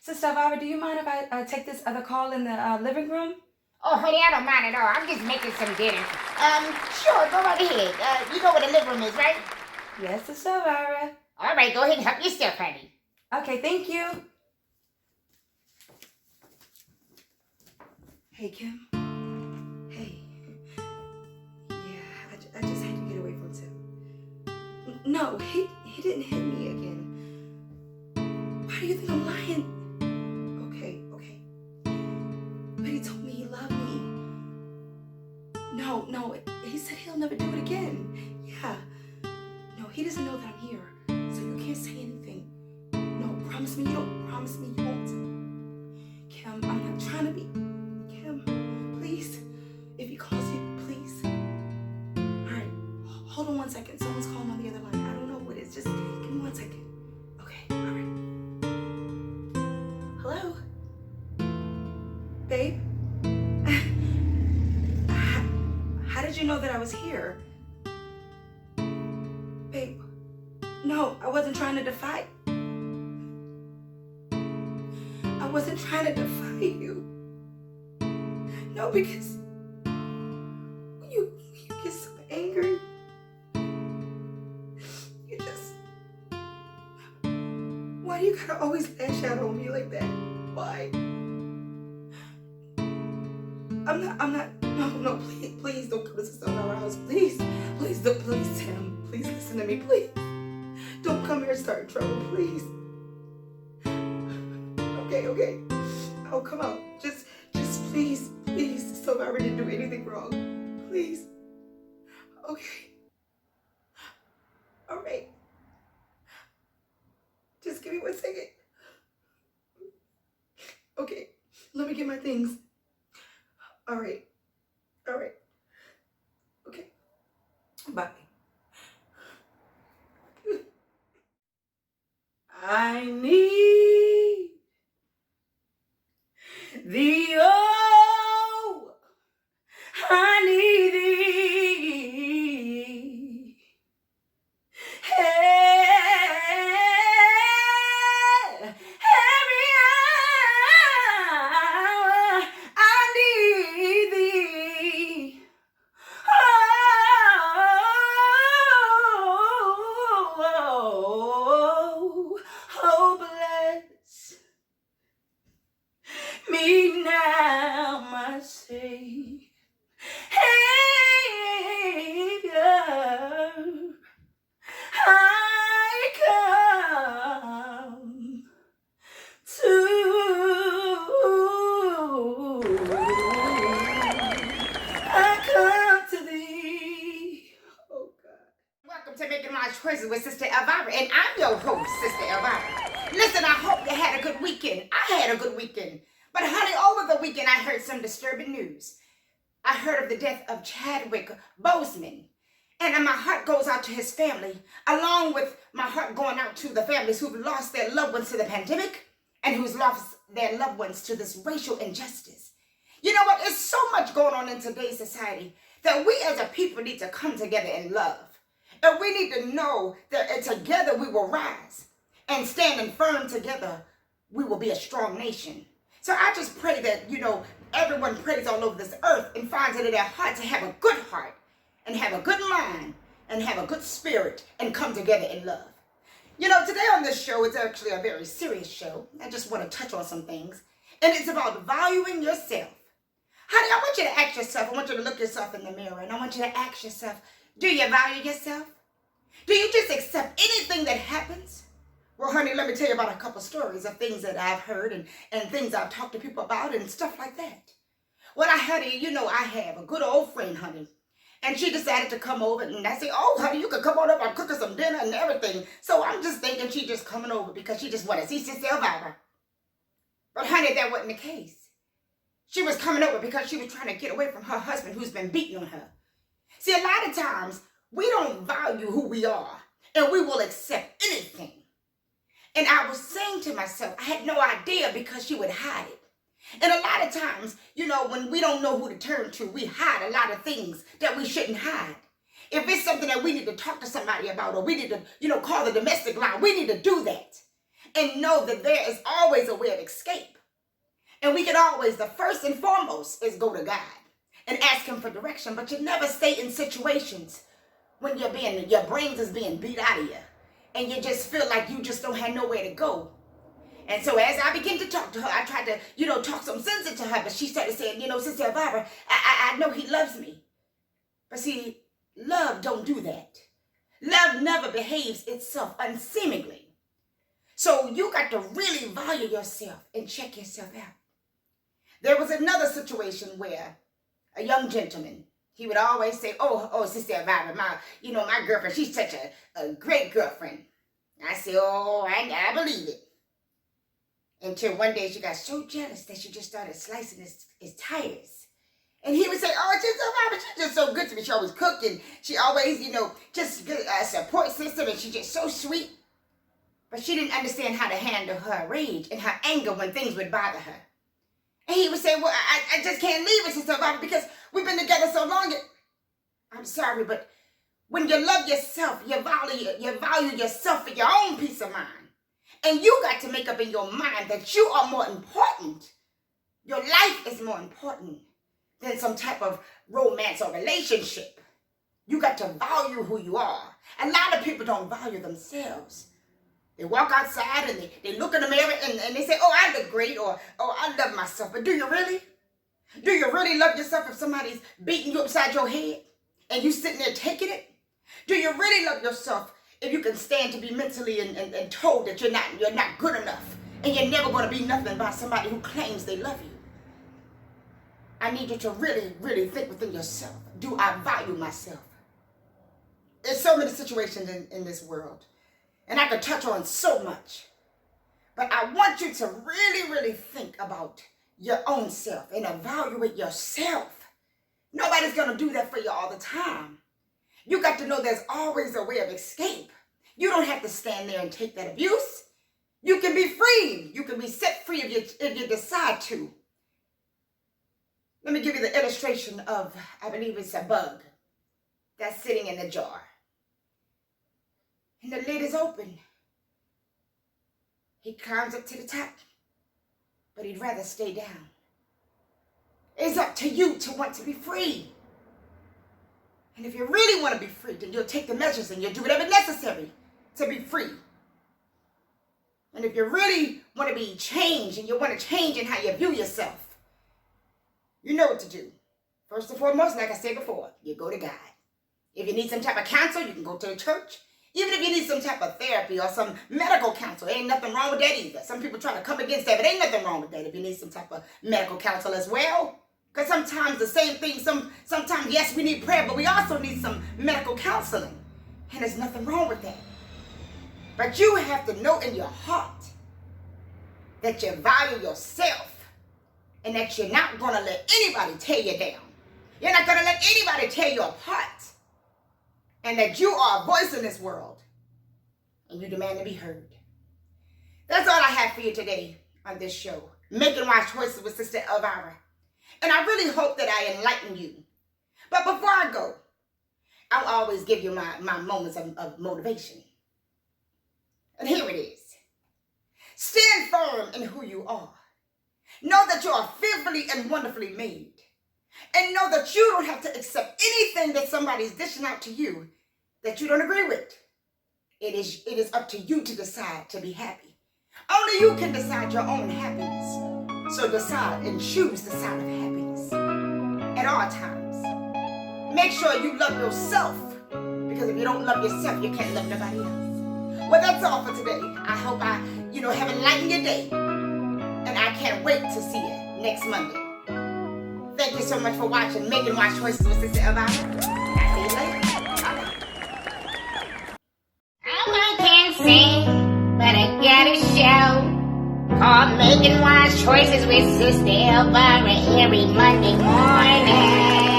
Sister Elvira, do you mind if I take this other call in the living room? Oh, honey, I don't mind at all. I'm just making some dinner. Sure, go right ahead. You know where the living room is, right? Yes, Sister Elvira. All right, go ahead and help yourself, honey. Okay, thank you. Hey, Kim. Hey. Yeah, I just had to get away from Tim. No, he didn't hit me again. Why do you think I'm lying? Okay. But he told me he loved me. No, he said he'll never do it again. Yeah. No, he doesn't know that I'm here, so you can't say anything. No, promise me you don't. Promise me you won't. Kim, I'm not trying to be. Kim, please. If he calls you, please. All right, hold on 1 second. Someone's calling on the other line. I don't know who it is. Just give me 1 second. Okay, all right. Hello? Babe? How did you know that I was here? Babe, no, I wasn't trying to defy. I wasn't trying to defy you. No, because when you get so angry, you just... Why do you gotta always lash out on me like that? Why? No, please don't come to Sister Elvira's house. Please, Tim. Please listen to me, please. Don't come here and start trouble, please. Okay. Oh, come on. Just please. Sister Elvira didn't do anything wrong. Please. Okay. All right. Just give me 1 second. Okay, let me get my things. All right. Okay. Bye. I need thee, oh, I need thee. Hey, every hour I need thee. Oh, bless me now, my Savior. I come to thee. Oh, God. Welcome to Making My Choices with Sister Elvira, and I'm your host, Sister Elvira. Listen, I hope you had a good weekend. I had a good weekend. But honey, over the weekend, I heard some disturbing news. I heard of the death of Chadwick Boseman. And my heart goes out to his family, along with my heart going out to the families who've lost their loved ones to the pandemic and who's lost their loved ones to this racial injustice. You know what? There's so much going on in today's society that we as a people need to come together in love. And we need to know that together we will rise, and standing firm together, we will be a strong nation. So I just pray that, everyone prays all over this earth and finds it in their heart to have a good heart and have a good mind and have a good spirit and come together in love. Today on this show is actually a very serious show. I just want to touch on some things. And it's about valuing yourself. Honey, I want you to ask yourself, I want you to look yourself in the mirror, and I want you to ask yourself, do you value yourself? Do you just accept anything that happens? Well, honey, let me tell you about a couple stories of things that I've heard and things I've talked to people about and stuff like that. Well, I have a good old friend, honey. And she decided to come over, and I said, oh, honey, you could come on up. I'm cooking some dinner and everything. So I'm just thinking she just coming over because she just wanted to see Sister Elvira. But honey, that wasn't the case. She was coming over because she was trying to get away from her husband who's been beating on her. See, a lot of times, we don't value who we are, and we will accept anything. And I was saying to myself, I had no idea because she would hide it. And a lot of times, when we don't know who to turn to, we hide a lot of things that we shouldn't hide. If it's something that we need to talk to somebody about, or we need to, call the domestic line, we need to do that. and know that there is always a way of escape. And we can always, the first and foremost is go to God and ask him for direction. But you never stay in situations when your brains is being beat out of you and you just feel like you just don't have nowhere to go. And so as I began to talk to her, I tried to, talk some sense into her, but she started saying, Sister Elvira, I know he loves me. But see, love don't do that. Love never behaves itself unseemingly. So you got to really value yourself and check yourself out. There was another situation where a young gentleman, he would always say, oh, Sister Elvira, my girlfriend, she's such a great girlfriend. I said, oh, I believe it. Until one day she got so jealous that she just started slicing his tires. And he would say, oh, Sister Elvira, she's just so good to me. She always cooked and she always, just good support system, and she's just so sweet. But she didn't understand how to handle her rage and her anger when things would bother her. And he would say, well, I just can't leave it, Sister Elvira, because we've been together so long. I'm sorry, but when you love yourself, you value yourself for your own peace of mind. And you got to make up in your mind that you are more important. Your life is more important than some type of romance or relationship. You got to value who you are. A lot of people don't value themselves. They walk outside and they look in the mirror and they say, oh, I look great, or oh, I love myself. But do you really? Do you really love yourself if somebody's beating you upside your head and you sitting there taking it? Do you really love yourself if you can stand to be mentally and told that you're not good enough and you're never going to be nothing by somebody who claims they love you? I need you to really, really think within yourself. Do I value myself? There's so many situations in this world, and I could touch on so much. But I want you to really, really think about your own self and evaluate yourself. Nobody's going to do that for you all the time. You got to know there's always a way of escape. You don't have to stand there and take that abuse. You can be free. You can be set free if you decide to. Let me give you the illustration of, I believe it's a bug that's sitting in the jar. And the lid is open. He climbs up to the top, but he'd rather stay down. It's up to you to want to be free. And if you really want to be free, then you'll take the measures and you'll do whatever necessary to be free. And if you really want to be changed and you want to change in how you view yourself, you know what to do. First and foremost, like I said before, you go to God. If you need some type of counsel, you can go to the church. Even if you need some type of therapy or some medical counsel, ain't nothing wrong with that either. Some people try to come against that, but ain't nothing wrong with that if you need some type of medical counsel as well. Because sometimes the same thing, sometimes, yes, we need prayer, but we also need some medical counseling. And there's nothing wrong with that. But you have to know in your heart that you value yourself and that you're not going to let anybody tear you down. You're not going to let anybody tear you apart. And that you are a voice in this world. And you demand to be heard. That's all I have for you today on this show. Making Wise Choices with Sister Elvira. And I really hope that I enlighten you. But before I go, I'll always give you my moments of motivation. And here it is. Stand firm in who you are. Know that you are fearfully and wonderfully made. And know that you don't have to accept anything that somebody's dishing out to you that you don't agree with. It is up to you to decide to be happy. Only you can decide your own happiness. So decide and choose the side of happiness at all times. Make sure you love yourself, because if you don't love yourself, you can't love nobody else. Well, that's all for today. I hope I, have enlightened your day. And I can't wait to see you next Monday. Thank you so much for watching Making Wise Choices with Sister Elvira. I'll see you later. Bye-bye. I can't sing, but I got a show called Making Wise Choices with Sister Elvira every Monday morning.